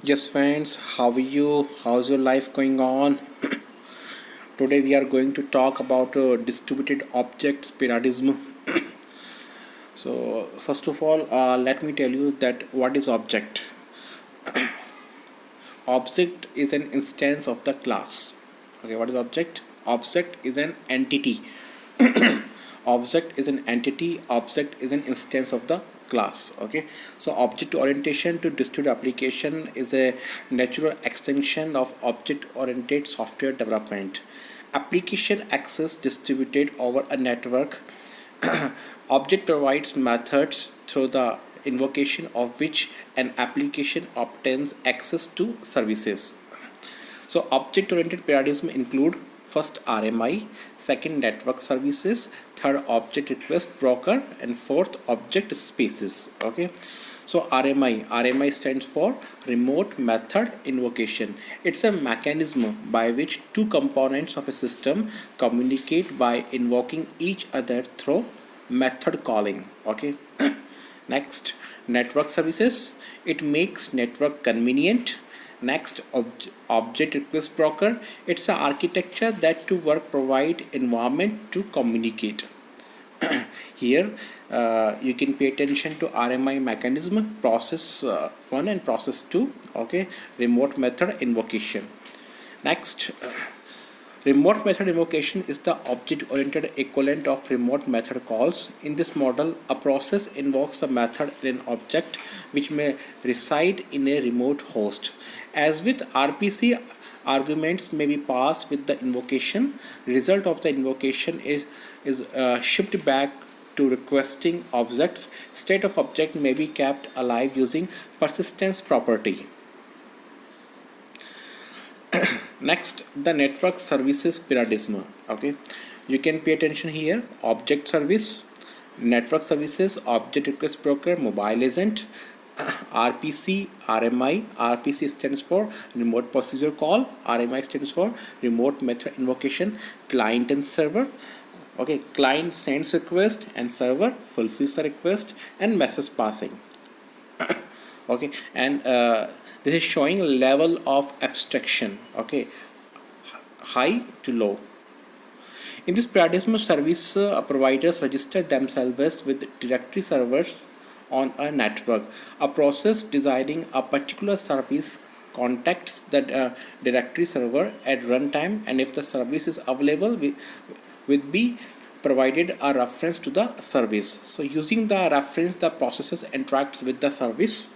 Yes, friends, how are you? How's your life going on? Today we are going to talk about distributed objects paradigm. So, first of all, let me tell you that what is object. Object is an instance of the class. Okay, what is object? Object is an entity. Object is an entity. Object is an instance of the class. Okay, so object orientation to distributed application is a natural extension of object oriented software development. Application access distributed over a network. Object provides methods through the invocation of which an application obtains access to services. So object-oriented paradigm include first RMI, second network services, third object request broker, and fourth object spaces. Okay. So RMI stands for remote method invocation. It's a mechanism by which two components of a system communicate by invoking each other through method calling. Okay. Next, network services. It makes network convenient. Next, object request broker. It's an architecture that to work provide environment to communicate. Here, you can pay attention to RMI mechanism, process 1 and process 2. Okay, remote method invocation. Next, remote method invocation is the object-oriented equivalent of remote method calls. In this model, a process invokes a method in an object which may reside in a remote host. As with RPC, arguments may be passed with the invocation. Result of the invocation is shipped back to requesting objects. State of object may be kept alive using persistence property. Next, the network services paradigm. Okay, you can pay attention here. Object service, network services, object request broker, mobile agent, RPC, RMI. RPC stands for remote procedure call. RMI stands for remote method invocation. Client and server. Okay, client sends request and server fulfills the request and message passing. Okay, and this is showing level of abstraction. Okay, high to low. In this paradigm, service providers register themselves with directory servers on a network. A process designing a particular service contacts the directory server at runtime, and if the service is available, will be provided a reference to the service. So using the reference, the processes interacts with the service.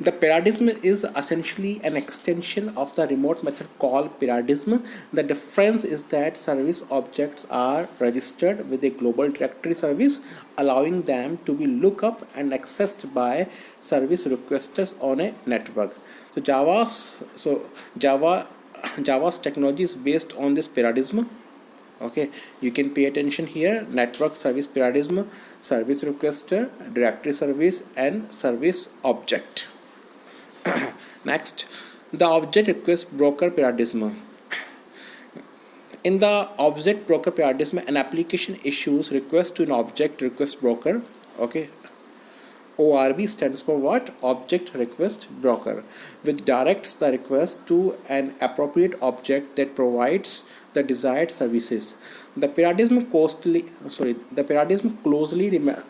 The paradigm is essentially an extension of the remote method call paradigm. The difference is that service objects are registered with a global directory service, allowing them to be looked up and accessed by service requesters on a network. Java's technology is based on this paradigm. Okay, you can pay attention here. Network service paradigm, service requester, directory service, and service object. Next, the object request broker paradigm. In the object broker paradigm, an application issues request to an object request broker. Okay, ORB stands for what? Object request broker, which directs the request to an appropriate object that provides the desired services. The paradigm closely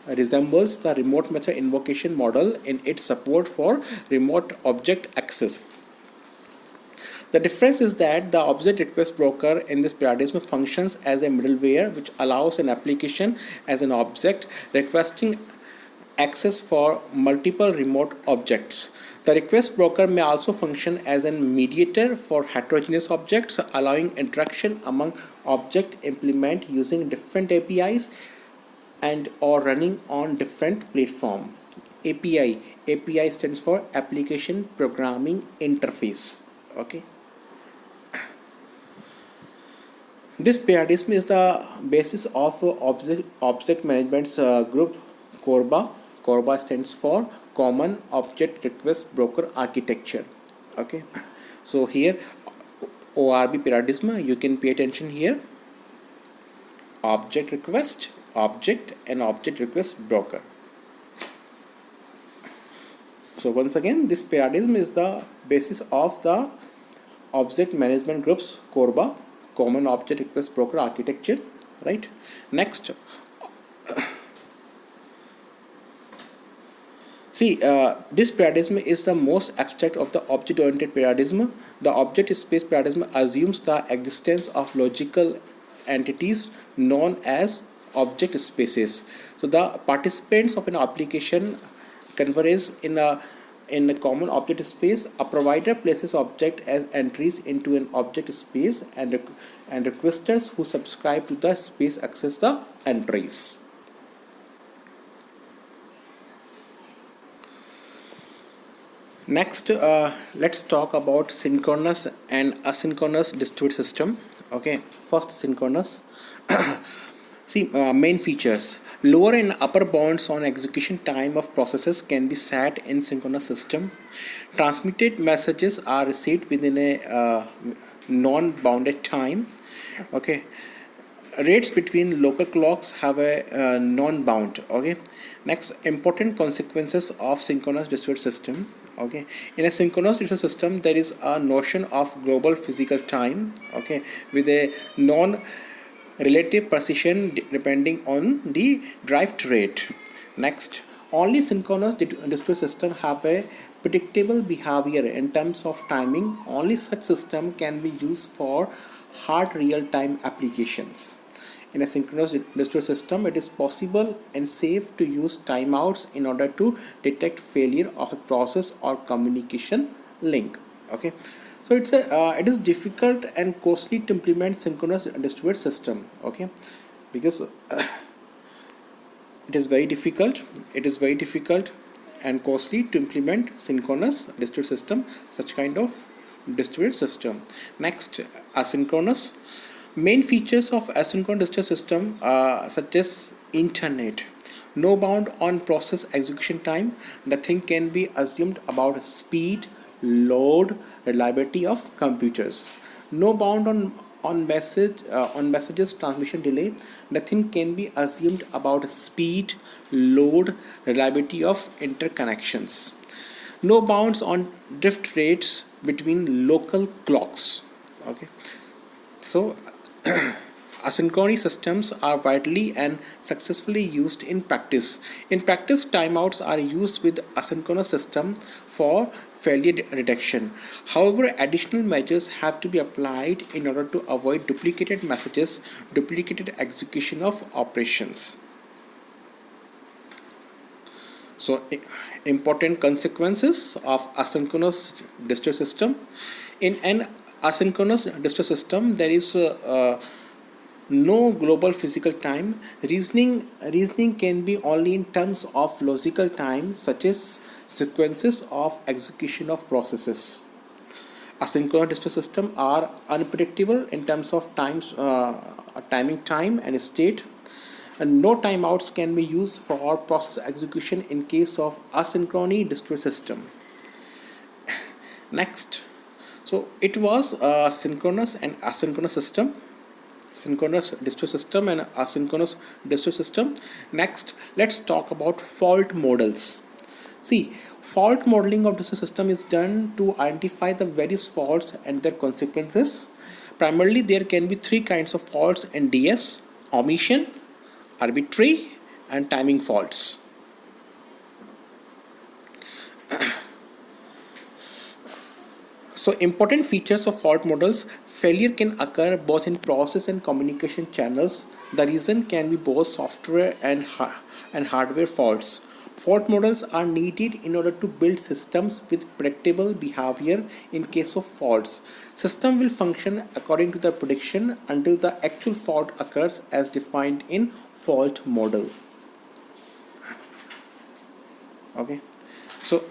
resembles the remote method invocation model in its support for remote object access. The difference is that the object request broker in this paradigm functions as a middleware which allows an application as an object requesting access for multiple remote objects. The request broker may also function as a mediator for heterogeneous objects, allowing interaction among object implement using different APIs and or running on different platform. API stands for application programming interface. Okay. This paradigm is the basis of object management group CORBA. CORBA stands for Common Object Request Broker Architecture. Okay, so here ORB paradigm, you can pay attention here. Object request, object, and object request broker. So once again, this paradigm is the basis of the object management group's CORBA, Common Object Request Broker architecture, right? Next, see, this paradigm is the most abstract of the object-oriented paradigm. The object space paradigm assumes the existence of logical entities known as object spaces. So the participants of an application converge in a common object space. A provider places object as entries into an object space, and requesters who subscribe to the space access the entries. Next, let's talk about synchronous and asynchronous distributed system. Okay, first synchronous. See, main features. Lower and upper bounds on execution time of processes can be set in synchronous system. Transmitted messages are received within a non-bounded time. Okay, rates between local clocks have a non-bound. Okay, next, important consequences of synchronous distributed system. Okay, in a synchronous distributed system there is a notion of global physical time, okay, with a non-relative precision depending on the drift rate. Next, only synchronous distributed system have a predictable behavior in terms of timing. Only such system can be used for hard real-time applications. In a synchronous distributed system, it is possible and safe to use timeouts in order to detect failure of a process or communication link. Okay, so it is difficult and costly to implement synchronous distributed system. Okay, because it is very difficult. It is very difficult and costly to implement synchronous distributed system. Such kind of distributed system. Next, asynchronous. Main features of asynchronous distributed system such as internet, no bound on process execution time. Nothing can be assumed about speed, load, reliability of computers. No bound on messages transmission delay. Nothing can be assumed about speed, load, reliability of interconnections. No bounds on drift rates between local clocks. Okay, so asynchronous systems are widely and successfully used in practice. In practice, timeouts are used with asynchronous system for failure detection. However, additional measures have to be applied in order to avoid duplicated messages, duplicated execution of operations. So, important consequences of asynchronous distributed system. In an asynchronous distributed system, there is no global physical time. Reasoning can be only in terms of logical time, such as sequences of execution of processes. Asynchronous distributed systems are unpredictable in terms of timing time and state. And no timeouts can be used for process execution in case of asynchronous distributed system. Next, so it was a synchronous and asynchronous system, synchronous distributed system and asynchronous distributed system. Next, let's talk about fault models. See, fault modeling of distributed system is done to identify the various faults and their consequences. Primarily, there can be three kinds of faults in DS: omission, arbitrary, and timing faults. So important features of fault models: failure can occur both in process and communication channels. The reason can be both software and hardware faults. Fault models are needed in order to build systems with predictable behavior in case of faults. System will function according to the prediction until the actual fault occurs as defined in fault model. Okay, so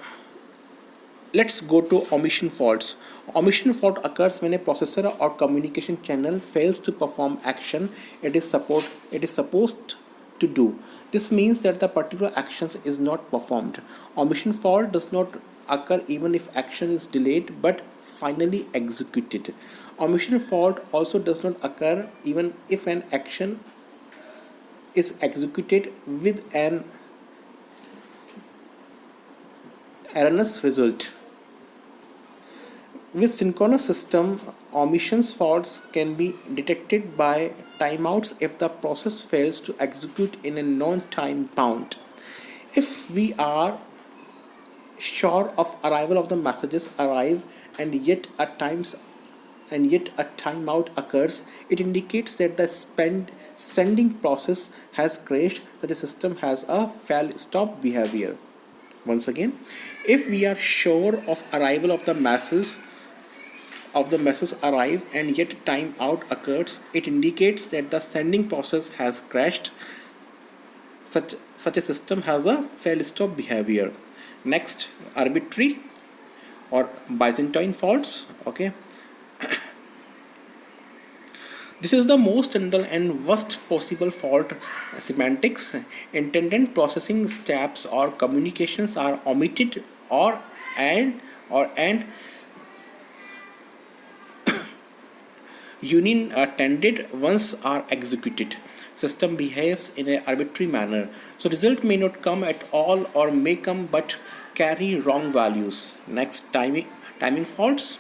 let's go to omission faults. Omission fault occurs when a processor or communication channel fails to perform action it is supposed to do. This means that the particular action is not performed. Omission fault does not occur even if action is delayed but finally executed. Omission fault also does not occur even if an action is executed with an erroneous result. With synchronous system, omission faults can be detected by timeouts if the process fails to execute in a known time bound. If we are sure of arrival of the messages arrive and yet a timeout occurs, it indicates that the sending process has crashed, that the system has a fail stop behavior. Once again, if we are sure of arrival of the message arrive and yet timeout occurs, it indicates that the sending process has crashed. Such a system has a fail stop behavior. Next, arbitrary or Byzantine faults. Okay, this is the most general and worst possible fault semantics. Intended processing steps or communications are omitted and union tended ones are executed. System behaves in an arbitrary manner, so result may not come at all or may come but carry wrong values. Next, timing faults.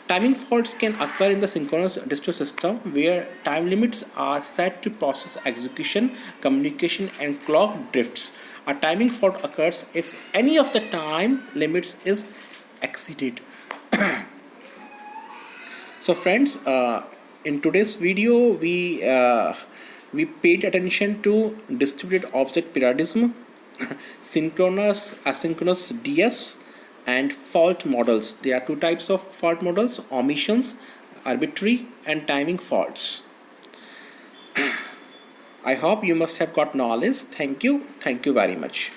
Timing faults can occur in the synchronous distro system where time limits are set to process execution, communication, and clock drifts. A timing fault occurs if any of the time limits is exceeded. So friends, in today's video we paid attention to distributed object periodism, synchronous, asynchronous DS, and fault models. There are two types of fault models: omissions, arbitrary, and timing faults. I hope you must have got knowledge. Thank you very much.